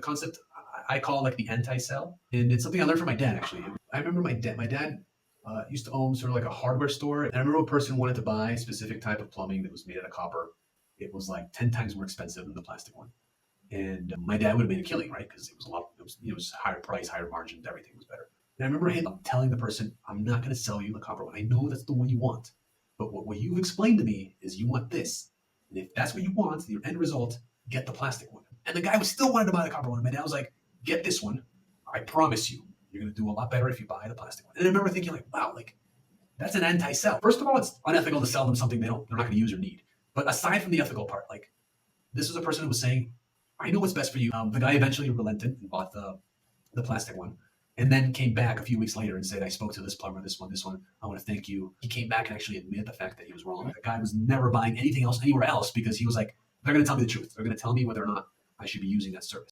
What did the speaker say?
concept I call like the anti-sell, and it's something I learned from my dad actually. I remember my dad used to own sort of like a hardware store, and I remember a person wanted to buy a specific type of plumbing that was made out of copper. It was like 10 times more expensive than the plastic one, and my dad would have made a killing, right? Because it was a lot, it was higher price, higher margin, everything was better. And I remember him telling the person, "I'm not going to sell you the copper one. I know that's the one you want, but what you've explained to me is you want this, and if that's what you want, your end result, get the plastic one." And the guy was still wanted to buy the copper one. My dad was like, "Get this one. I promise you, you're going to do a lot better if you buy the plastic one." And I remember thinking, like, wow, like that's an anti-sell. First of all, it's unethical to sell them something they're not going to use or need. But aside from the ethical part, like this was a person who was saying, "I know what's best for you." The guy eventually relented and bought the plastic one, and then came back a few weeks later and said, "I spoke to this plumber, this one, this one. I want to thank you." He came back and actually admitted the fact that he was wrong. The guy was never buying anything else anywhere else because he was like, "They're going to tell me the truth. They're going to tell me whether or not I should be using that service."